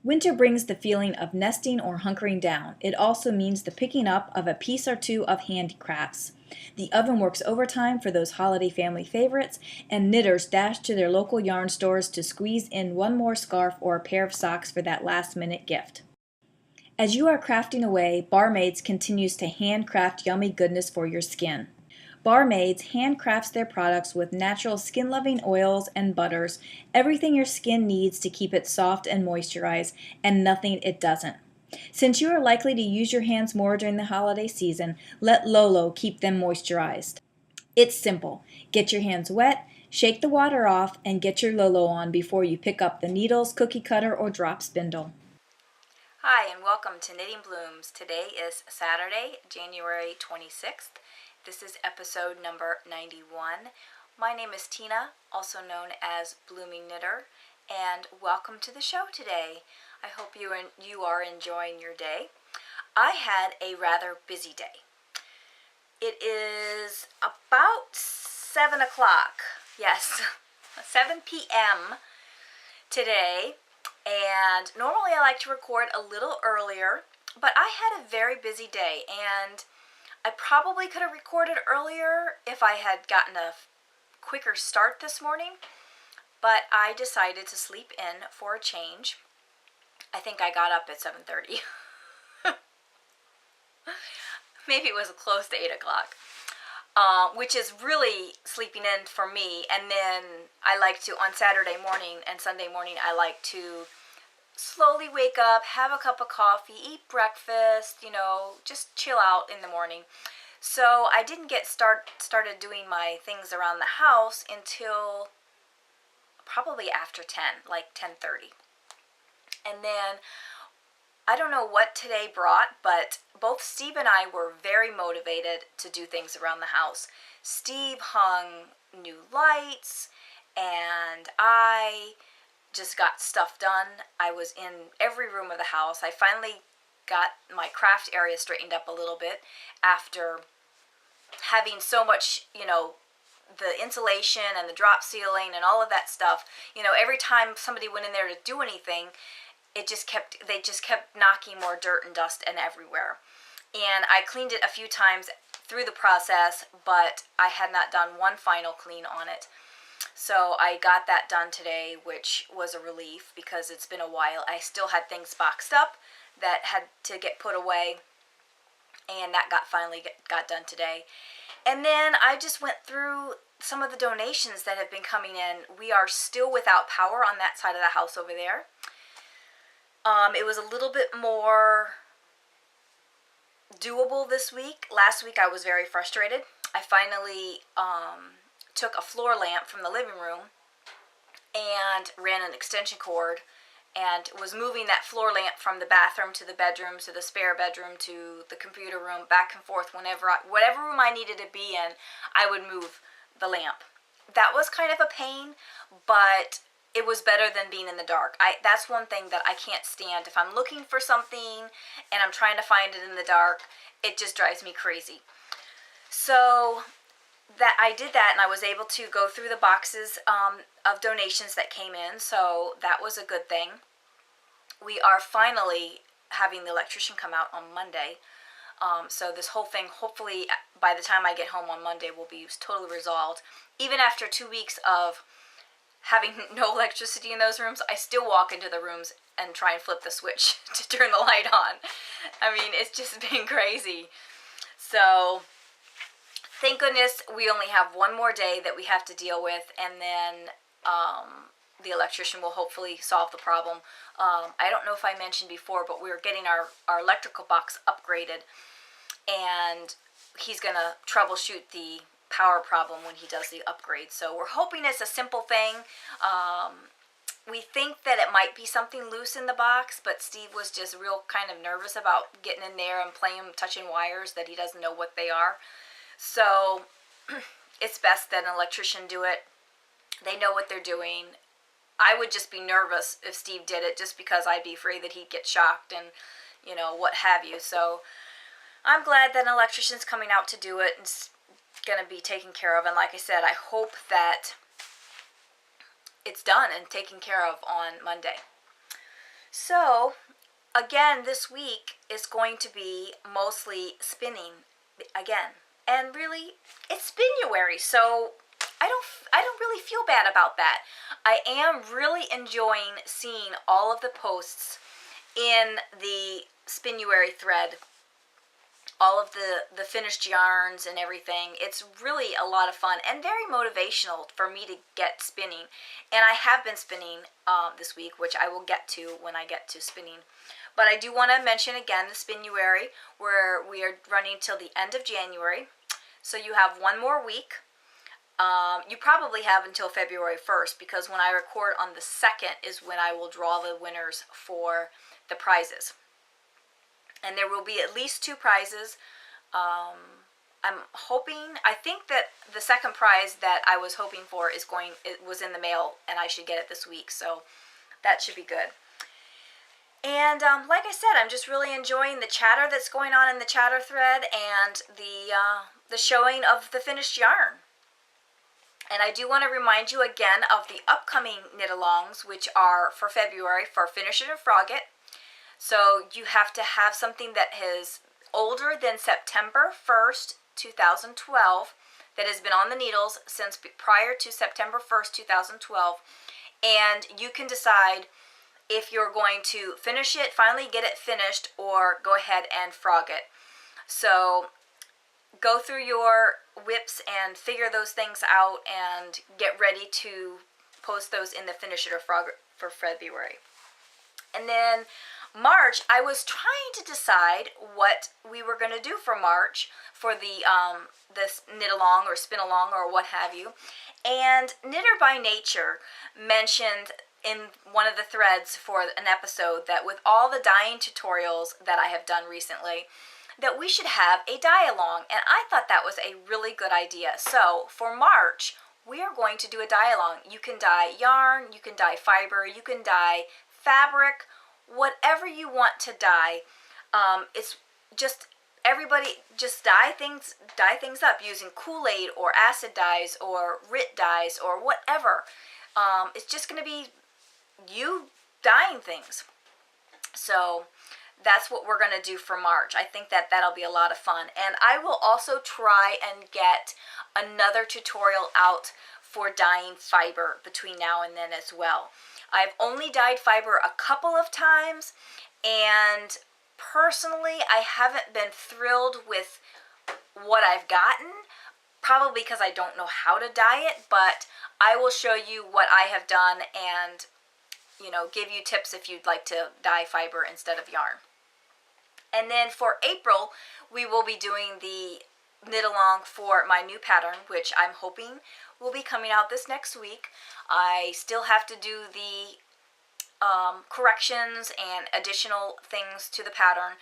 Winter brings the feeling of nesting or hunkering down. It also means the picking up of a piece or two of handicrafts. The oven works overtime for those holiday family favorites, and knitters dash to their local yarn stores to squeeze in one more scarf or a pair of socks for that last-minute gift. As you are crafting away, Barmaids continues to handcraft yummy goodness for your skin. Barmaids handcrafts their products with natural skin-loving oils and butters, everything your skin needs to keep it soft and moisturized, and nothing it doesn't. Since you are likely to use your hands more during the holiday season, let Lolo keep them moisturized. It's simple. Get your hands wet, shake the water off, and get your Lolo on before you pick up the needles, cookie cutter, or drop spindle. Hi, and welcome to Knitting Blooms. Today is Saturday, January 26th. This is episode number 91. My name is Tina, also known as Bloomingknitter, and welcome to the show today. I hope you are enjoying your day. I had a rather busy day. It is about 7 o'clock, yes, 7 p.m. today, and normally I like to record a little earlier, but I had a very busy day, and I probably could have recorded earlier if I had gotten a quicker start this morning, but I decided to sleep in for a change. I think I got up at 7:30. Maybe it was close to 8 o'clock, which is really sleeping in for me. And then I like to, on Saturday morning and Sunday morning, I like to slowly wake up, have a cup of coffee, eat breakfast, just chill out in the morning. So I didn't get started doing my things around the house until probably after 10, like 10:30. And then I don't know what today brought, but both Steve and I were very motivated to do things around the house. Steve hung new lights, and I just got stuff done. I was in every room of the house. I finally got my craft area straightened up a little bit after having so much, the insulation and the drop ceiling and all of that stuff. Every time somebody went in there to do anything, they just kept knocking more dirt and dust and everywhere. And I cleaned it a few times through the process, but I had not done one final clean on it. So I got that done today, which was a relief because it's been a while. I still had things boxed up that had to get put away, and that finally got done today. And then I just went through some of the donations that have been coming in. We are still without power on that side of the house over there. It was a little bit more doable this week. Last week I was very frustrated. I finally took a floor lamp from the living room and ran an extension cord and was moving that floor lamp from the bathroom to the bedroom to the spare bedroom to the computer room, back and forth. Whatever room I needed to be in, I would move the lamp. That was kind of a pain, but it was better than being in the dark. That's one thing that I can't stand. If I'm looking for something and I'm trying to find it in the dark, it just drives me crazy. So that I did that, and I was able to go through the boxes of donations that came in, so that was a good thing. We are finally having the electrician come out on Monday, so this whole thing, hopefully by the time I get home on Monday, will be totally resolved. Even after 2 weeks of having no electricity in those rooms, I still walk into the rooms and try and flip the switch to turn the light on. I mean, it's just been crazy. So thank goodness we only have one more day that we have to deal with, and then the electrician will hopefully solve the problem. I don't know if I mentioned before, but we're getting our electrical box upgraded, and he's going to troubleshoot the power problem when he does the upgrade. So we're hoping it's a simple thing. We think that it might be something loose in the box, but Steve was just real kind of nervous about getting in there and touching wires that he doesn't know what they are. So it's best that an electrician do it. They know what they're doing. I would just be nervous if Steve did it, just because I'd be afraid that he'd get shocked and, what have you. So I'm glad that an electrician's coming out to do it and it's going to be taken care of. And like I said, I hope that it's done and taken care of on Monday. So again, this week is going to be mostly spinning again. And really, it's Spinuary, so I don't really feel bad about that. I am really enjoying seeing all of the posts in the Spinuary thread, all of the finished yarns and everything. It's really a lot of fun and very motivational for me to get spinning. And I have been spinning this week, which I will get to when I get to spinning. But I do want to mention again the Spinuary, where we are running till the end of January. So you have one more week. You probably have until February 1st, because when I record on the 2nd is when I will draw the winners for the prizes. And there will be at least 2 prizes. I think that the second prize that I was hoping for it was in the mail, and I should get it this week, so that should be good. And like I said, I'm just really enjoying the chatter that's going on in the chatter thread and the showing of the finished yarn. And I do want to remind you again of the upcoming knit-alongs, which are for February for Finish It and Frog It. So you have to have something that is older than September 1st, 2012, that has been on the needles since prior to September 1st, 2012. And you can decide if you're going to finish it, finally get it finished, or go ahead and frog it. So go through your whips and figure those things out and get ready to post those in the Finish It or Frog It for February. And then March, I was trying to decide what we were going to do for March for the this knit along or spin along or what have you. And Knitter by Nature mentioned in one of the threads for an episode that with all the dyeing tutorials that I have done recently, that we should have a dye along, and I thought that was a really good idea. So for March, we are going to do a dye along. You can dye yarn, you can dye fiber, you can dye fabric, whatever you want to dye. It's just everybody just dye things up using Kool-Aid or acid dyes or RIT dyes or whatever. It's just going to be you dyeing things. So that's what we're going to do for March. I think that that'll be a lot of fun. And I will also try and get another tutorial out for dyeing fiber between now and then as well. I've only dyed fiber a couple of times, and personally I haven't been thrilled with what I've gotten, probably because I don't know how to dye it, but I will show you what I have done and give you tips if you'd like to dye fiber instead of yarn. And then for April, we will be doing the knit along for my new pattern, which I'm hoping will be coming out this next week. I still have to do the corrections and additional things to the pattern,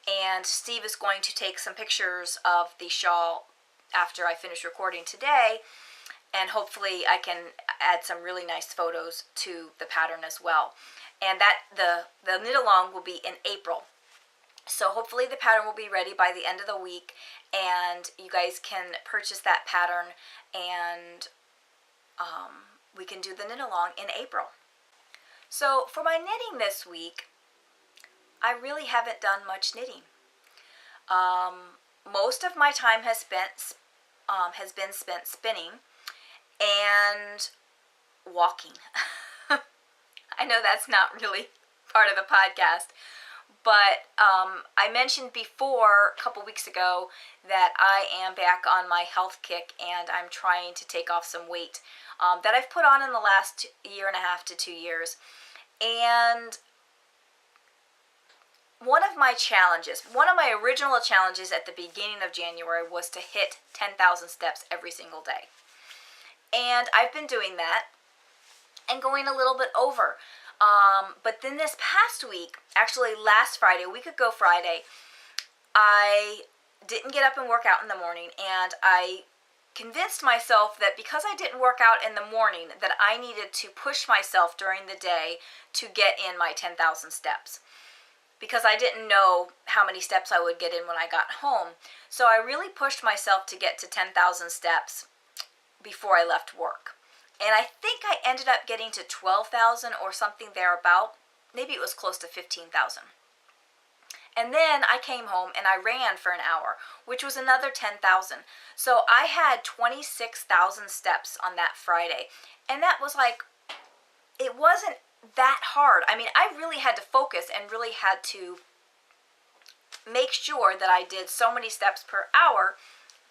and Steve is going to take some pictures of the shawl after I finish recording today, and hopefully I can add some really nice photos to the pattern as well. And that the knit along will be in April. So hopefully the pattern will be ready by the end of the week, and you guys can purchase that pattern, and we can do the knit along in April. So for my knitting this week, I really haven't done much knitting. Most of my time has been spent spinning and walking. I know that's not really part of the podcast, but I mentioned before, a couple weeks ago, that I am back on my health kick and I'm trying to take off some weight that I've put on in the last year and a half to 2 years. And one of my original challenges at the beginning of January was to hit 10,000 steps every single day. And I've been doing that and going a little bit over. But then this past week, actually last Friday, a week ago Friday, I didn't get up and work out in the morning, and I convinced myself that because I didn't work out in the morning, that I needed to push myself during the day to get in my 10,000 steps, because I didn't know how many steps I would get in when I got home. So I really pushed myself to get to 10,000 steps before I left work. And I think I ended up getting to 12,000 or something thereabout. Maybe it was close to 15,000. And then I came home and I ran for an hour, which was another 10,000. So I had 26,000 steps on that Friday. And that was like, it wasn't that hard. I mean, I really had to focus and really had to make sure that I did so many steps per hour.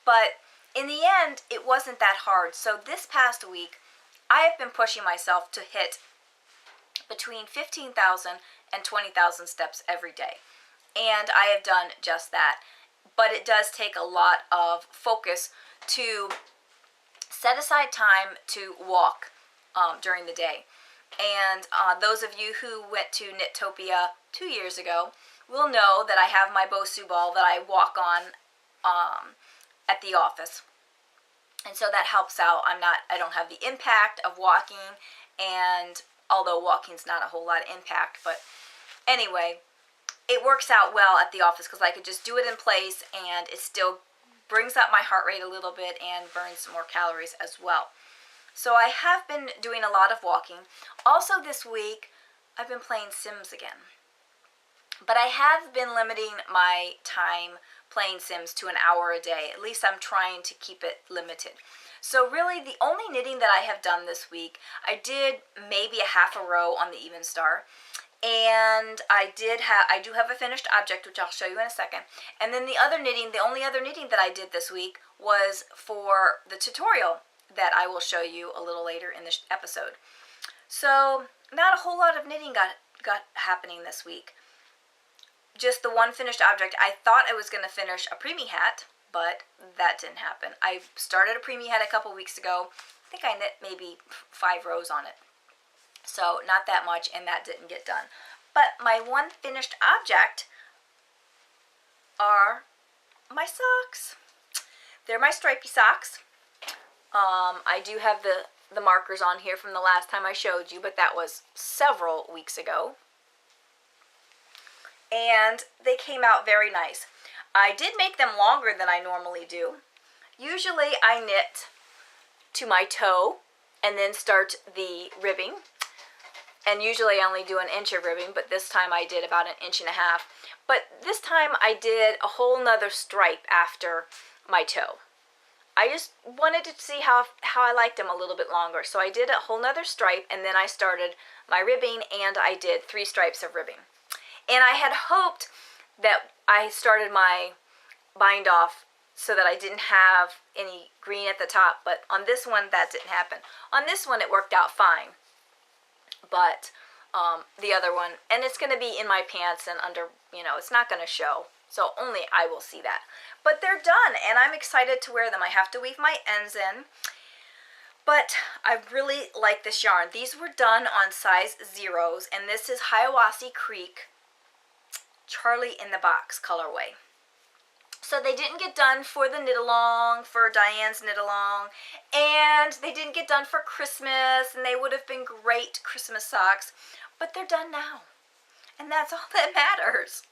But in the end, it wasn't that hard. So this past week, I have been pushing myself to hit between 15,000 and 20,000 steps every day. And I have done just that. But it does take a lot of focus to set aside time to walk during the day. And those of you who went to Netopia 2 years ago will know that I have my Bosu ball that I walk on at the office. And so that helps out. I don't have the impact of walking, and although walking's not a whole lot of impact, but anyway, it works out well at the office because I could just do it in place and it still brings up my heart rate a little bit and burns some more calories as well. So I have been doing a lot of walking. Also this week, I've been playing Sims again. But I have been limiting my time playing Sims to an hour a day. At least I'm trying to keep it limited. So really, the only knitting that I have done this week, I did maybe a half a row on the Even Star. And I do have a finished object, which I'll show you in a second. And then the only other knitting that I did this week was for the tutorial that I will show you a little later in this episode. So not a whole lot of knitting got happening this week. Just the one finished object. I thought I was going to finish a preemie hat, but that didn't happen. I started a preemie hat a couple weeks ago. I think I knit maybe 5 rows on it. So not that much, and that didn't get done. But my one finished object are my socks. They're my stripy socks. I do have the markers on here from the last time I showed you, but that was several weeks ago. And they came out very nice. I did make them longer than I normally do. Usually I knit to my toe and then start the ribbing. And usually I only do an inch of ribbing, but this time I did about 1.5 inches. But this time I did a whole nother stripe after my toe. I just wanted to see how I liked them a little bit longer. So I did a whole nother stripe, and then I started my ribbing, and I did 3 stripes of ribbing. And I had hoped that I started my bind off so that I didn't have any green at the top, but on this one that didn't happen. On this one it worked out fine. But the other one, and it's going to be in my pants and under, it's not going to show. So only I will see that. But they're done, and I'm excited to wear them. I have to weave my ends in. But I really like this yarn. These were done on size 0s, and this is Hiawassee Creek Charlie in the Box colorway. So they didn't get done for the knit along, for Diane's knit along, and they didn't get done for Christmas, and they would have been great Christmas socks, but they're done now, and that's all that matters.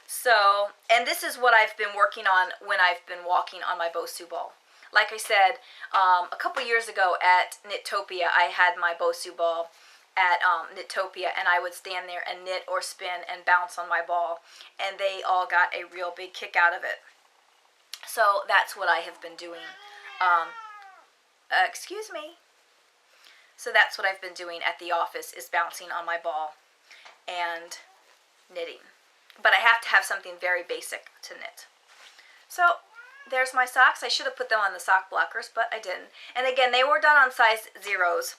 So, and this is what I've been working on when I've been walking on my Bosu ball. Like I said, a couple years ago at Netopia, I had my Bosu ball at Netopia, and I would stand there and knit or spin and bounce on my ball, and they all got a real big kick out of it. So that's what I have been doing. Excuse me. So that's what I've been doing at the office, is bouncing on my ball and knitting. But I have to have something very basic to knit. So there's my socks. I should have put them on the sock blockers, but I didn't. And again, they were done on size 0s.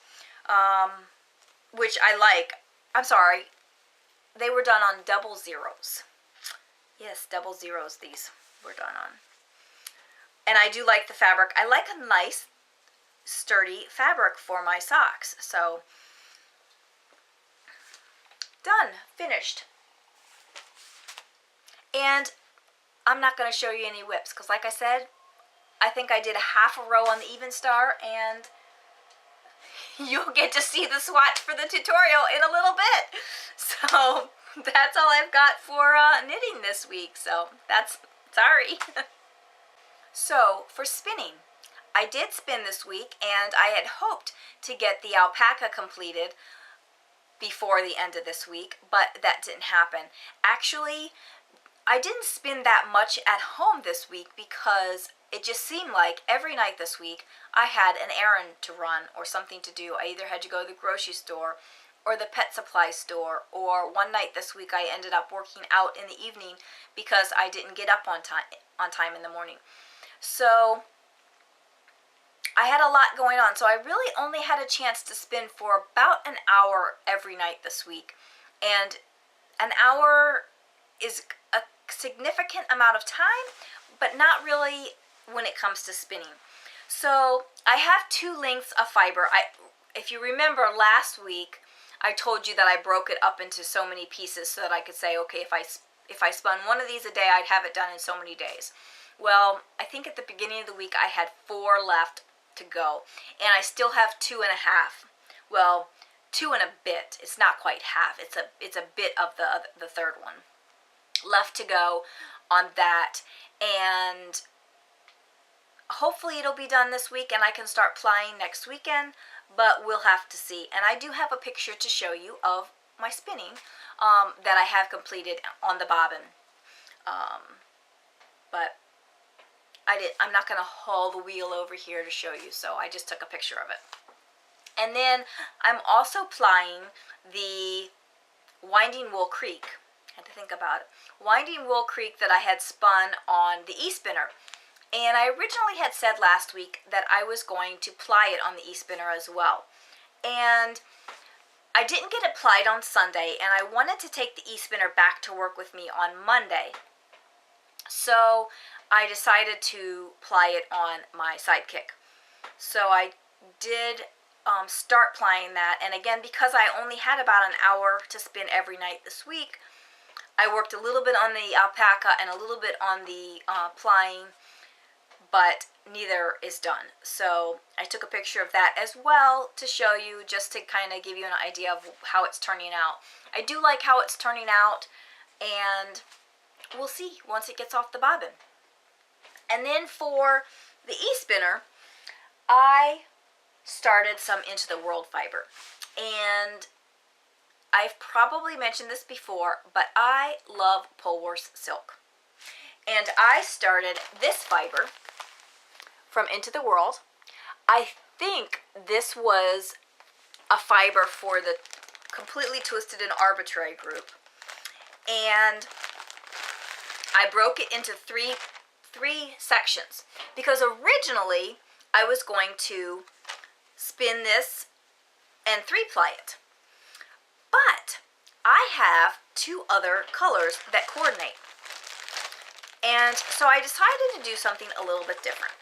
Which I like. I'm sorry, they were done on double 0s. Yes, double 0s these were done on. And I do like the fabric. I like a nice, sturdy fabric for my socks. So, done, finished. And I'm not going to show you any whips, because like I said, I think I did a half a row on the even star, and you'll get to see the swatch for the tutorial in a little bit. So that's all I've got for knitting this week, so that's sorry. So for spinning, I did spin this week, and I had hoped to get the alpaca completed before the end of this week, but that didn't happen. Actually, I didn't spin that much at home this week because it just seemed like every night this week I had an errand to run or something to do. I either had to go to the grocery store or the pet supply store, or one night this week I ended up working out in the evening because I didn't get up on time in the morning. So I had a lot going on, so I really only had a chance to spin for about an hour every night this week. And an hour is a significant amount of time, but not really when it comes to spinning. So I have two lengths of fiber. If you remember last week, I told you that I broke it up into so many pieces so that I could say, okay, if I spun one of these a day, I'd have it done in so many days. Well, I think at the beginning of the week I had 4 left to go, and I still have 2.5. Well, 2 and a bit. It's not quite half. It's a bit of the third one left to go on that, and hopefully it'll be done this week and I can start plying next weekend, but we'll have to see. And I do have a picture to show you of my spinning that I have completed on the bobbin, but I'm not going to haul the wheel over here to show you, so I just took a picture of it. And then I'm also plying the Winding Wool Creek. I had to think about it. Winding Wool Creek that I had spun on the e-spinner. And I originally had said last week that I was going to ply it on the e-spinner as well. And I didn't get it plied on Sunday, and I wanted to take the e-spinner back to work with me on Monday. So I decided to ply it on my Sidekick. So I did start plying that, and again, because I only had about an hour to spin every night this week, I worked a little bit on the alpaca and a little bit on the plying, but neither is done. So I took a picture of that as well to show you, just to kind of give you an idea of how it's turning out. I do like how it's turning out, and we'll see once it gets off the bobbin. And then for the e-spinner, I started some Into the World fiber. And I've probably mentioned this before, but I love Polwarth silk. And I started this fiber from Into the World. I think this was a fiber for the Completely Twisted and Arbitrary group. And I broke it into three sections, because originally I was going to spin this and 3-ply it, but I have 2 other colors that coordinate, and so I decided to do something a little bit different.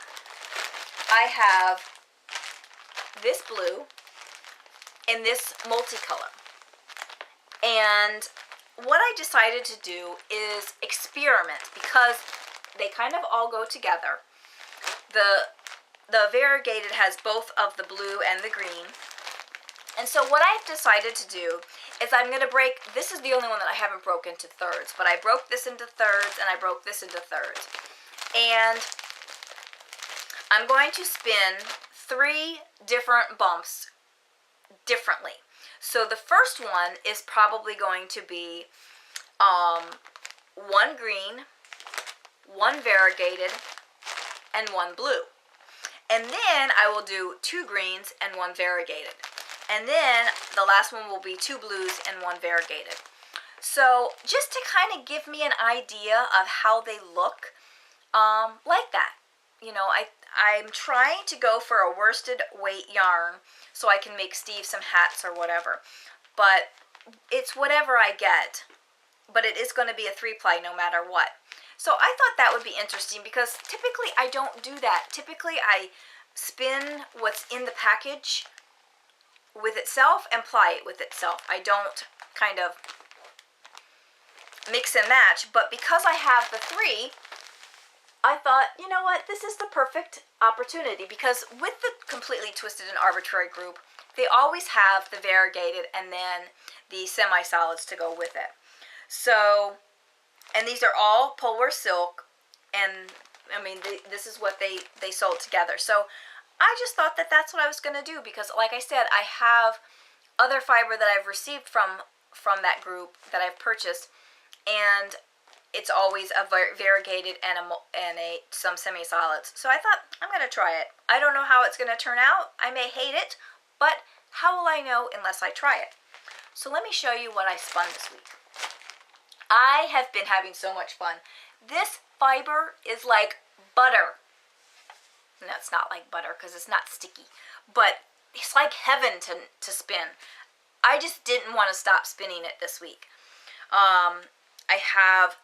I have this blue and this multicolor, and what I decided to do is experiment, because they kind of all go together. The variegated has both of the blue and the green. And so what I've decided to do is I'm going to break, this is the only one that I haven't broken into thirds, but I broke this into thirds and I broke this into thirds. And I'm going to spin 3 different bumps differently. So the first one is probably going to be 1 green, 1 variegated, and 1 blue. And then I will do 2 greens and 1 variegated. And then the last one will be 2 blues and 1 variegated. So just to kind of give me an idea of how they look, like that. You know, I'm trying to go for a worsted weight yarn so I can make Steve some hats or whatever. But it's whatever I get. But it is going to be a 3-ply no matter what. So I thought that would be interesting, because typically I don't do that. Typically I spin what's in the package with itself and ply it with itself. I don't kind of mix and match, but because I have the 3, I thought, you know what, this is the perfect opportunity, because with the completely twisted and arbitrary group, they always have the variegated and then the semi-solids to go with it. So, and these are all Polwear silk, and I mean, this is what they sold together. So I just thought that that's what I was going to do, because like I said, I have other fiber that I've received from that group that I've purchased, and it's always a variegated and some semi-solids. So I thought, I'm going to try it. I don't know how it's going to turn out. I may hate it, but how will I know unless I try it? So let me show you what I spun this week. I have been having so much fun. This fiber is like butter. No, it's not like butter because it's not sticky, but it's like heaven to spin. I just didn't want to stop spinning it this week. I have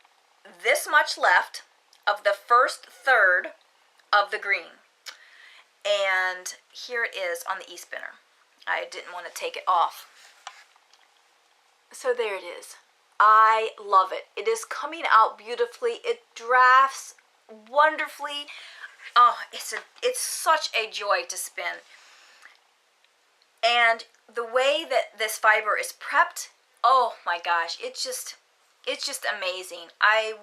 this much left of the first third of the green, and here it is on the e-spinner. I didn't want to take it off. So there it is. I love it. It is coming out beautifully. It drafts wonderfully. Oh, it's such a joy to spin. And the way that this fiber is prepped, oh my gosh, it's just amazing. I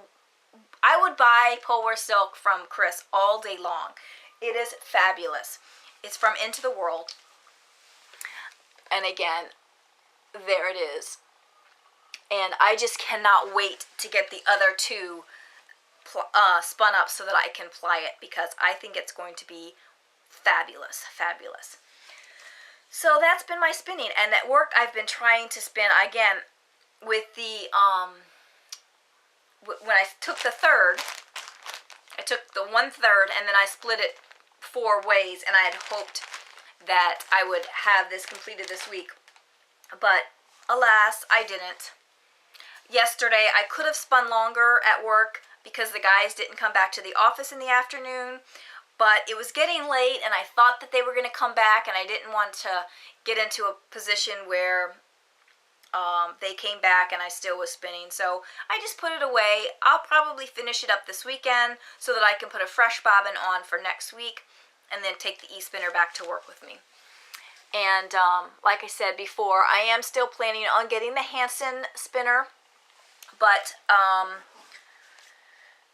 would buy Polwear silk from Chris all day long. It is fabulous. It's from Into the World. And again, there it is. And I just cannot wait to get the other two spun up so that I can ply it, because I think it's going to be fabulous, fabulous. So that's been my spinning, and at work I've been trying to spin again with the when I took the third, I took the 1/3 and then I split it 4 ways, and I had hoped that I would have this completed this week, but alas, I didn't. Yesterday I could have spun longer at work because the guys didn't come back to the office in the afternoon, but it was getting late and I thought that they were going to come back, and I didn't want to get into a position where they came back and I still was spinning. So I just put it away. I'll probably finish it up this weekend so that I can put a fresh bobbin on for next week and then take the e-spinner back to work with me. And like I said before, I am still planning on getting the Hansen spinner, but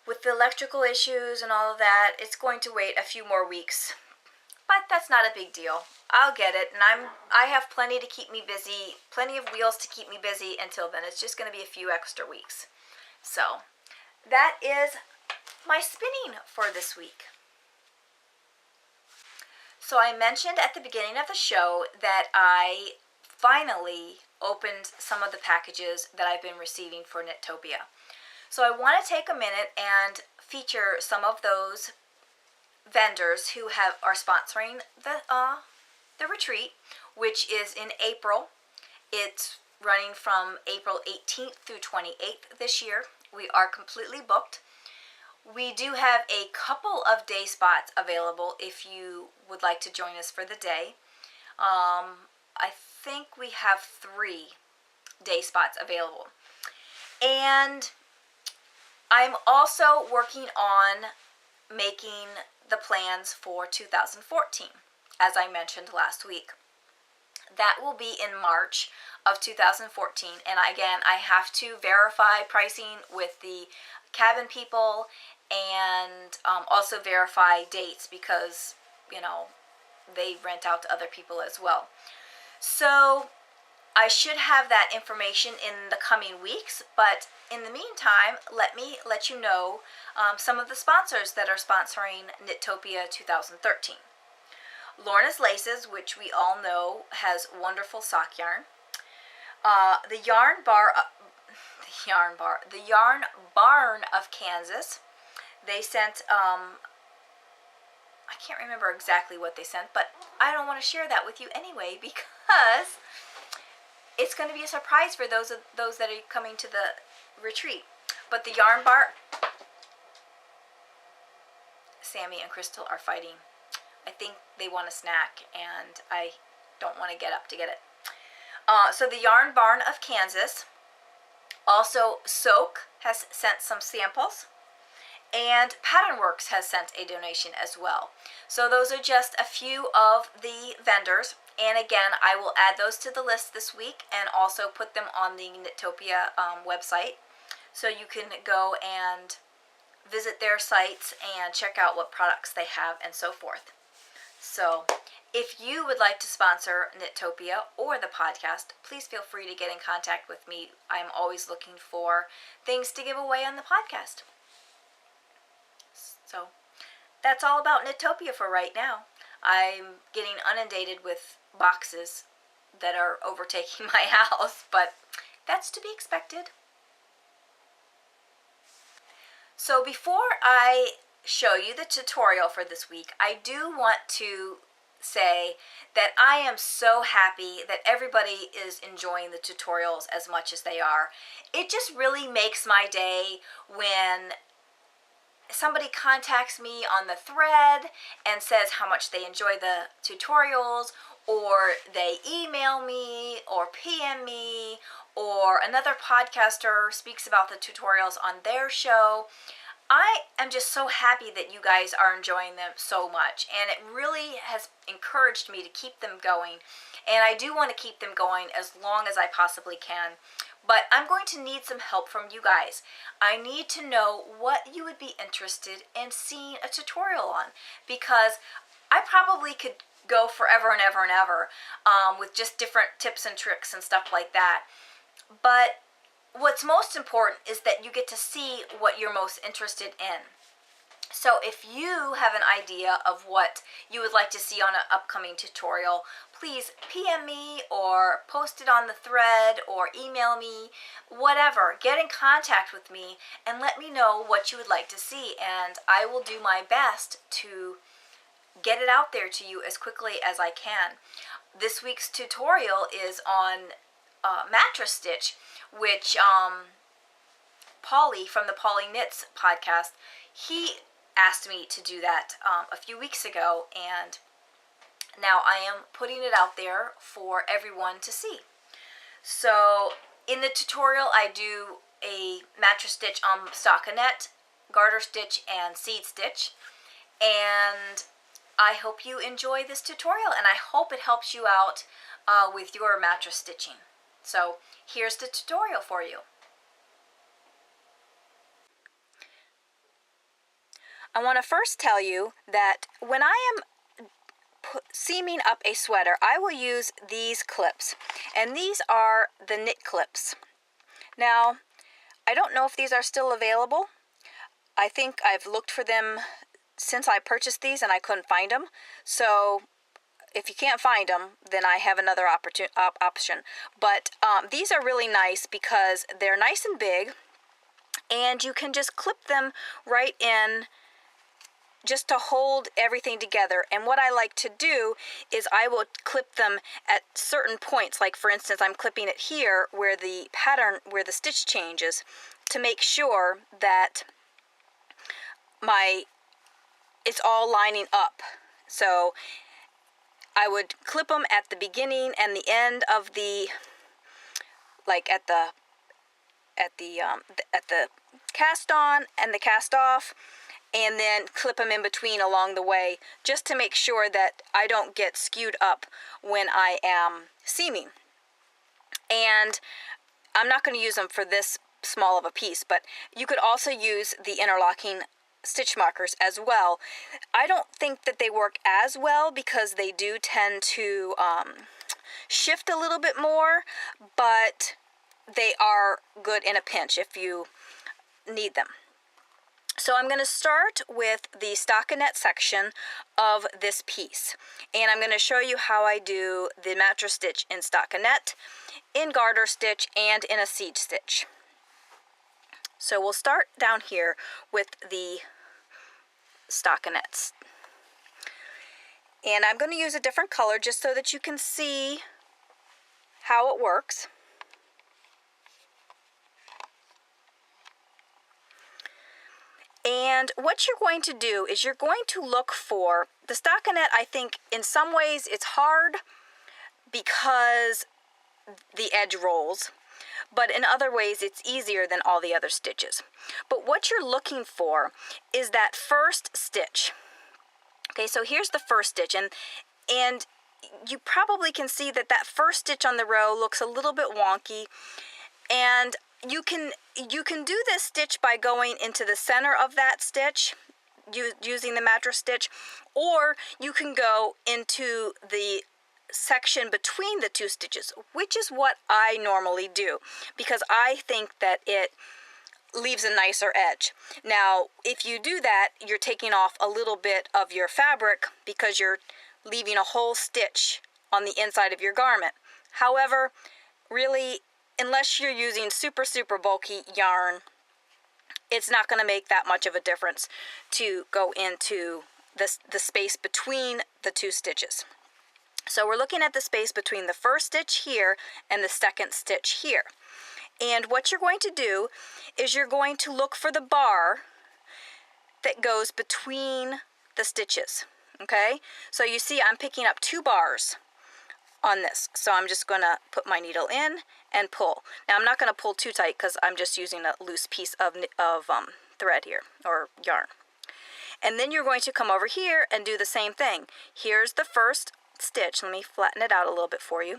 with the electrical issues and all of that, it's going to wait a few more weeks. But that's not a big deal. I'll get it, and I have plenty to keep me busy, plenty of wheels to keep me busy until then. It's just going to be a few extra weeks. So that is my spinning for this week. So I mentioned at the beginning of the show that I finally opened some of the packages that I've been receiving for Netopia. So I want to take a minute and feature some of those vendors who are sponsoring the retreat, which is in April. It's running from April 18th through 28th this year. We are completely booked. We do have a couple of day spots available if you would like to join us for the day. I think we have 3 day spots available. And I'm also working on making the plans for 2014, as I mentioned last week. That will be in March of 2014, and again, I have to verify pricing with the cabin people and also verify dates, because, you know, they rent out to other people as well. So I should have that information in the coming weeks, but in the meantime, let me let you know some of the sponsors that are sponsoring Netopia 2013. Lorna's Laces, which we all know has wonderful sock yarn. The Yarn Barn of Kansas. They sent, I can't remember exactly what they sent, but I don't want to share that with you anyway, because it's going to be a surprise for those that are coming to the retreat. But the Yarn Bar, Sammy and Crystal are fighting. I think they want a snack, and I don't want to get up to get it. So the Yarn Barn of Kansas. Also, Soak has sent some samples. And Patternworks has sent a donation as well. So those are just a few of the vendors. And again, I will add those to the list this week and also put them on the Netopia website. So you can go and visit their sites and check out what products they have and so forth. So if you would like to sponsor Netopia or the podcast, please feel free to get in contact with me. I'm always looking for things to give away on the podcast. So that's all about Netopia for right now. I'm getting inundated with boxes that are overtaking my house, but that's to be expected. So before I show you the tutorial for this week, I do want to say that I am so happy that everybody is enjoying the tutorials as much as they are. It just really makes my day when somebody contacts me on the thread and says how much they enjoy the tutorials, or they email me or PM me, or another podcaster speaks about the tutorials on their show. I am just so happy that you guys are enjoying them so much, and it really has encouraged me to keep them going, and I do want to keep them going as long as I possibly can. But I'm going to need some help from you guys. I need to know what you would be interested in seeing a tutorial on, because I probably could go forever and ever and ever with just different tips and tricks and stuff like that. But what's most important is that you get to see what you're most interested in. So if you have an idea of what you would like to see on an upcoming tutorial, please PM me or post it on the thread or email me, whatever. Get in contact with me and let me know what you would like to see, and I will do my best to get it out there to you as quickly as I can. This week's tutorial is on mattress stitch, which Polly from the Polly Knits podcast, he asked me to do that a few weeks ago, and now I am putting it out there for everyone to see. So in the tutorial, I do a mattress stitch on stockinette, garter stitch, and seed stitch, and I hope you enjoy this tutorial, and I hope it helps you out with your mattress stitching. So here's the tutorial for you. I want to first tell you that when I am seaming up a sweater, I will use these clips, and these are the knit clips. Now, I don't know if these are still available. I think I've looked for them since I purchased these and I couldn't find them. So if you can't find them, then I have another option. But these are really nice because they're nice and big, and you can just clip them right in just to hold everything together. And what I like to do is I will clip them at certain points. Like for instance, I'm clipping it here where the pattern, where the stitch changes, to make sure that it's all lining up. So I would clip them at the beginning and the end of the, like at the cast on and the cast off, and then clip them in between along the way, just to make sure that I don't get skewed up when I am seaming. And I'm not going to use them for this small of a piece, but you could also use the interlocking stitch markers as well. I don't think that they work as well because they do tend to shift a little bit more, but they are good in a pinch if you need them. So I'm going to start with the stockinette section of this piece, and I'm going to show you how I do the mattress stitch in stockinette, in garter stitch, and in a seed stitch. So we'll start down here with the stockinettes. And I'm going to use a different color just so that you can see how it works. And what you're going to do is you're going to look for the stockinette. I think in some ways it's hard because the edge rolls, but in other ways it's easier than all the other stitches. But what you're looking for is that first stitch. Okay, so here's the first stitch, and you probably can see that that first stitch on the row looks a little bit wonky, and you can do this stitch by going into the center of that stitch using the mattress stitch, or you can go into the section between the two stitches, which is what I normally do because I think that it leaves a nicer edge. Now, if you do that, you're taking off a little bit of your fabric because you're leaving a whole stitch on the inside of your garment. However, really, unless you're using super bulky yarn, it's not going to make that much of a difference to go into the space between the two stitches. So we're looking at the space between the first stitch here and the second stitch here. And what you're going to do is you're going to look for the bar that goes between the stitches. Okay? So you see I'm picking up 2 bars on this. So I'm just going to put my needle in and pull. Now I'm not going to pull too tight because I'm just using a loose piece of thread here, or yarn. And then you're going to come over here and do the same thing. Here's the first stitch. Let me flatten it out a little bit for you.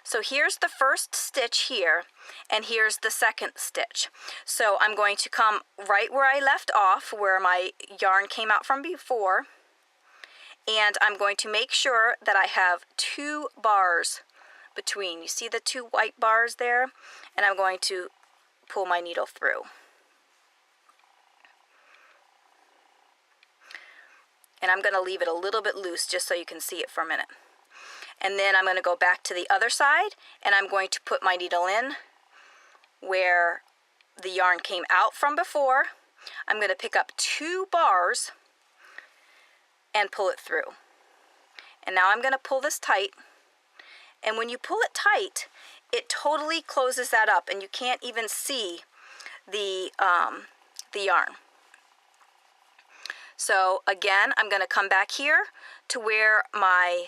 So here's the first stitch here, and here's the second stitch. So I'm going to come right where I left off, where my yarn came out from before, and I'm going to make sure that I have 2 bars between. You see the 2 white bars there? And I'm going to pull my needle through. And I'm going to leave it a little bit loose just so you can see it for a minute. And then I'm going to go back to the other side, and I'm going to put my needle in where the yarn came out from before. I'm going to pick up 2 bars and pull it through. And now I'm going to pull this tight. And when you pull it tight, it totally closes that up, and you can't even see the yarn. So again, I'm going to come back here to where my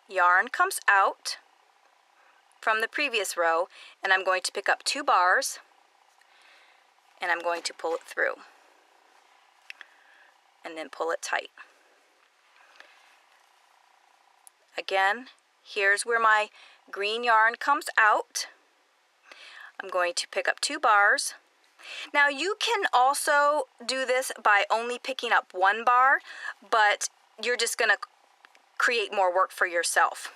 yarn comes out from the previous row, and I'm going to pick up 2 bars, and I'm going to pull it through, and then pull it tight. Again, here's where my green yarn comes out. I'm going to pick up 2 bars. Now you can also do this by only picking up 1 bar, but you're just going to create more work for yourself.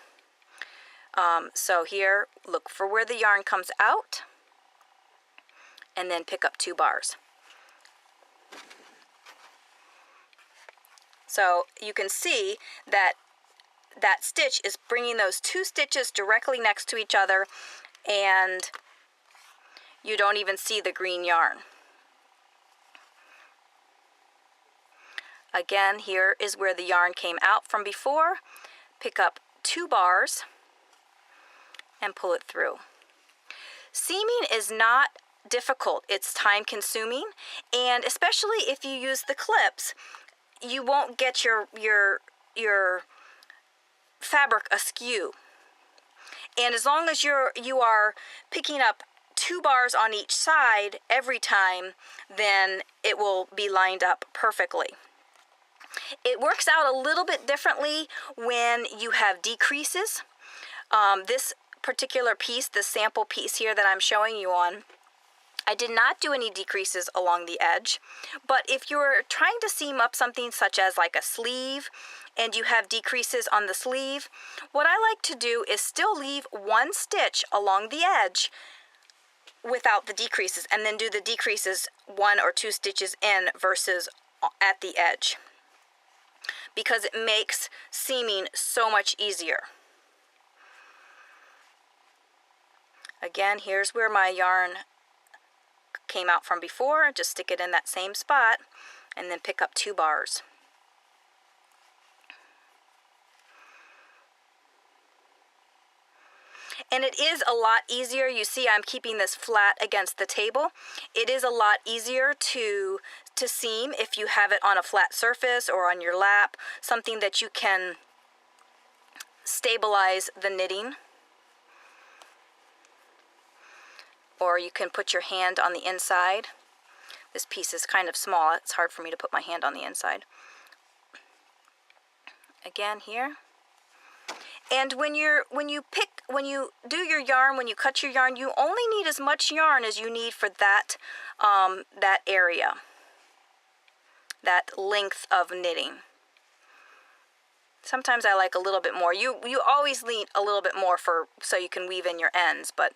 So here, look for where the yarn comes out, and then pick up 2 bars. So you can see that that stitch is bringing those 2 stitches directly next to each other, and you don't even see the green yarn. Again, here is where the yarn came out from before. Pick up 2 bars and pull it through. Seaming is not difficult. It's time consuming, and especially if you use the clips, you won't get your fabric askew. And as long as you are picking up 2 bars on each side every time, then it will be lined up perfectly. It works out a little bit differently when you have decreases. This particular piece, the sample piece here that I'm showing you on, I did not do any decreases along the edge, but if you're trying to seam up something such as like a sleeve and you have decreases on the sleeve, what I like to do is still leave 1 stitch along the edge without the decreases, and then do the decreases 1 or 2 stitches in versus at the edge, because it makes seaming so much easier. Again, here's where my yarn came out from before. Just stick it in that same spot and then pick up 2 bars. And it is a lot easier. You see I'm keeping this flat against the table. It is a lot easier to seam if you have it on a flat surface or on your lap, something that you can stabilize the knitting. or you can put your hand on the inside. This piece is kind of small. It's hard for me to put my hand on the inside. Again here. And when you do your yarn, when you cut your yarn, you only need as much yarn as you need for that that area, that length of knitting. Sometimes I like a little bit more. You always need a little bit more so you can weave in your ends, but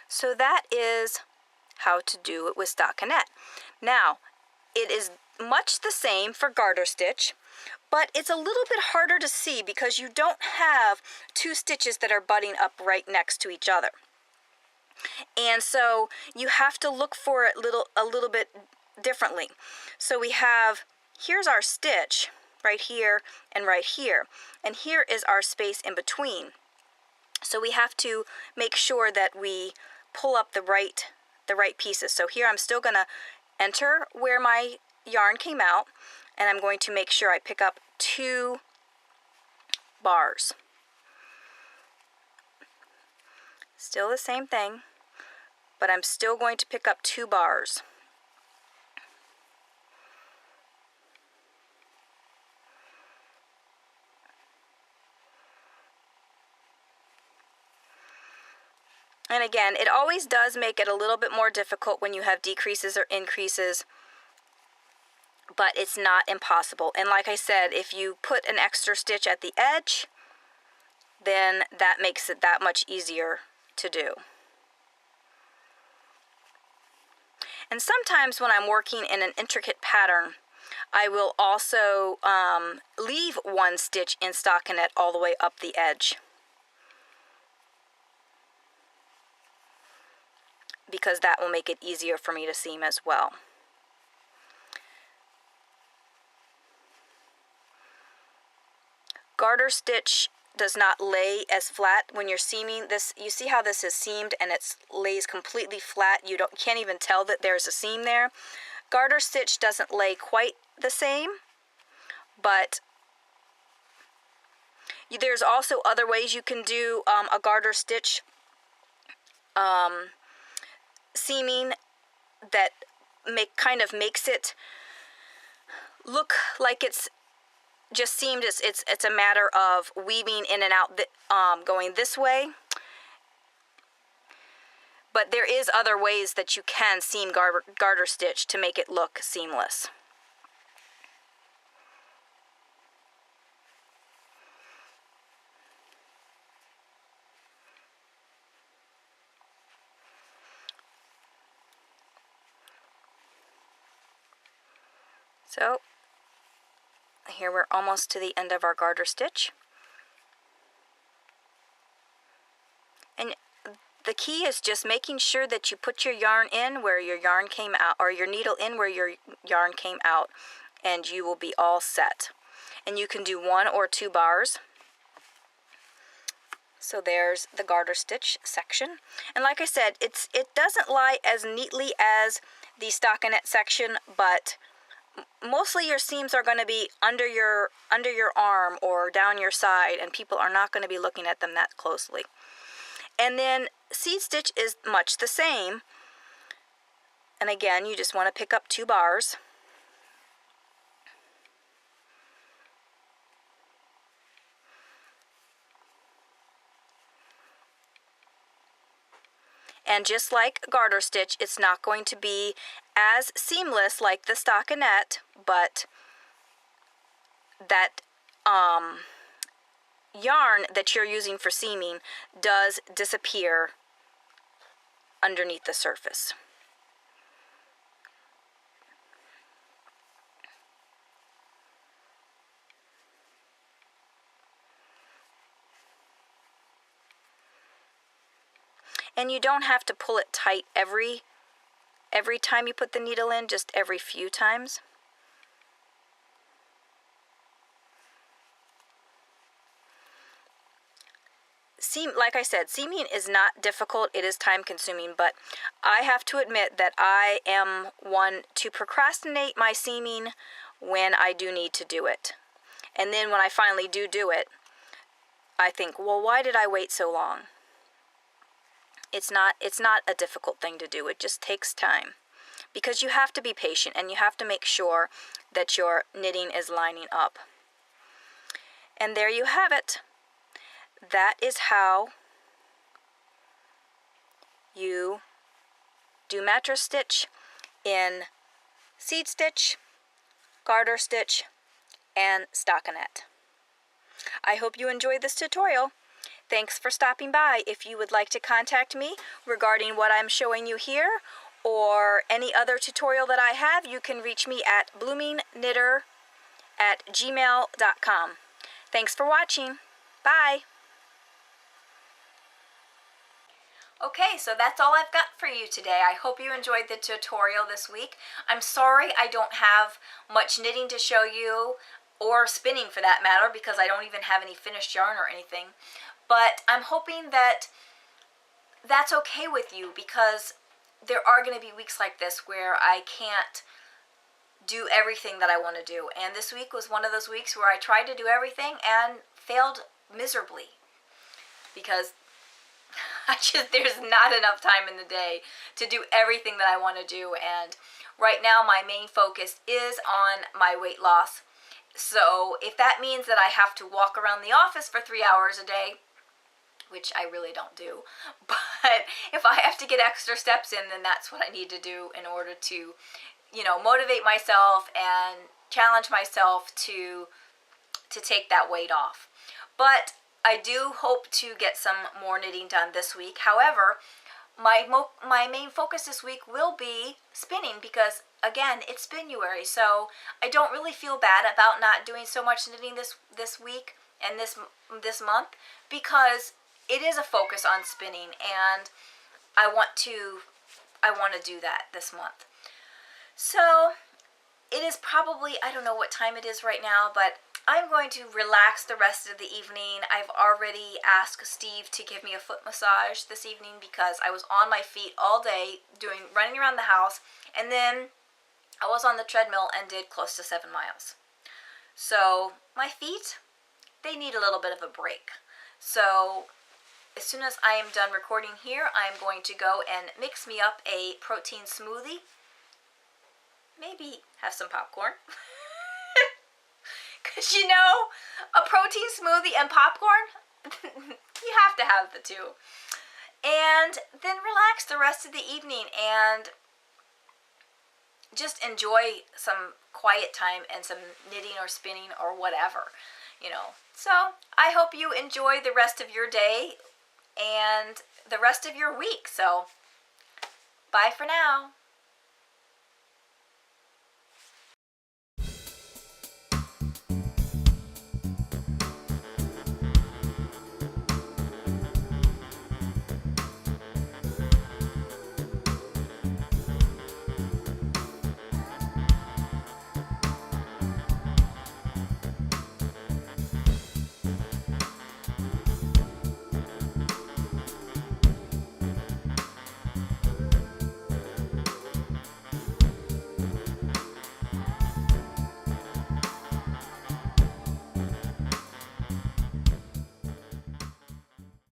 so that is how to do it with stockinette. Now, it is much the same for garter stitch, but it's a little bit harder to see because you don't have two stitches that are butting up right next to each other. And so you have to look for it a little bit differently. So we have, here's our stitch right here and right here, and here is our space in between. So we have to make sure that we pull up the right pieces. So here I'm still going to enter where my yarn came out, and I'm going to make sure I pick up 2 bars. Still the same thing, but I'm still going to pick up 2 bars. And again, it always does make it a little bit more difficult when you have decreases or increases, but it's not impossible. And like I said, if you put an extra stitch at the edge, then that makes it that much easier to do. And sometimes when I'm working in an intricate pattern, I will also leave 1 stitch in stockinette all the way up the edge, because that will make it easier for me to seam as well. Garter stitch does not lay as flat when you're seaming this. You see how this is seamed and it lays completely flat. You can't even tell that there's a seam there. Garter stitch doesn't lay quite the same, but there's also other ways you can do a garter stitch seaming that kind of makes it look like it's just seamed. It's a matter of weaving in and out, going this way. But there is other ways that you can seam garter stitch to make it look seamless. So here we're almost to the end of our garter stitch. And the key is just making sure that you put your yarn in where your yarn came out, or your needle in where your yarn came out, and you will be all set. And you can do 1 or 2 bars. So there's the garter stitch section. And like I said, it doesn't lie as neatly as the stockinette section, but mostly your seams are going to be under your arm or down your side, and people are not going to be looking at them that closely. And then seed stitch is much the same. And again, you just want to pick up 2 bars. And just like garter stitch, it's not going to be as seamless like the stockinette, but that yarn that you're using for seaming does disappear underneath the surface. And you don't have to pull it tight every time you put the needle in, just every few times. Like I said, seaming is not difficult. It is time consuming, but I have to admit that I am one to procrastinate my seaming when I do need to do it. And then when I finally do it, I think, well, why did I wait so long? It's not a difficult thing to do. It just takes time. Because you have to be patient and you have to make sure that your knitting is lining up. And there you have it. That is how you do mattress stitch in seed stitch, garter stitch, and stockinette. I hope you enjoyed this tutorial. Thanks for stopping by. If you would like to contact me regarding what I'm showing you here or any other tutorial that I have, you can reach me at bloomingknitter@gmail.com. Thanks for watching. Bye. Okay, so that's all I've got for you today. I hope you enjoyed the tutorial this week. I'm sorry I don't have much knitting to show you, or spinning for that matter, because I don't even have any finished yarn or anything. But I'm hoping that that's okay with you, because there are going to be weeks like this where I can't do everything that I want to do. And this week was one of those weeks where I tried to do everything and failed miserably, because there's not enough time in the day to do everything that I want to do. And right now my main focus is on my weight loss. So if that means that I have to walk around the office for 3 hours a day, which I really don't do, but if I have to get extra steps in, then that's what I need to do in order to, motivate myself and challenge myself to take that weight off. But I do hope to get some more knitting done this week. However, my main focus this week will be spinning, because again, it's Spinuary, so I don't really feel bad about not doing so much knitting this week and this month, because it is a focus on spinning, and I want to do that this month. So it is probably, I don't know what time it is right now, but I'm going to relax the rest of the evening. I've already asked Steve to give me a foot massage this evening, because I was on my feet all day running around the house, and then I was on the treadmill and did close to 7 miles. So my feet, they need a little bit of a break. So as soon as I am done recording here, I'm going to go and mix me up a protein smoothie. Maybe have some popcorn. Because a protein smoothie and popcorn, you have to have the two. And then relax the rest of the evening and just enjoy some quiet time and some knitting or spinning or whatever, So I hope you enjoy the rest of your day and the rest of your week. So bye for now.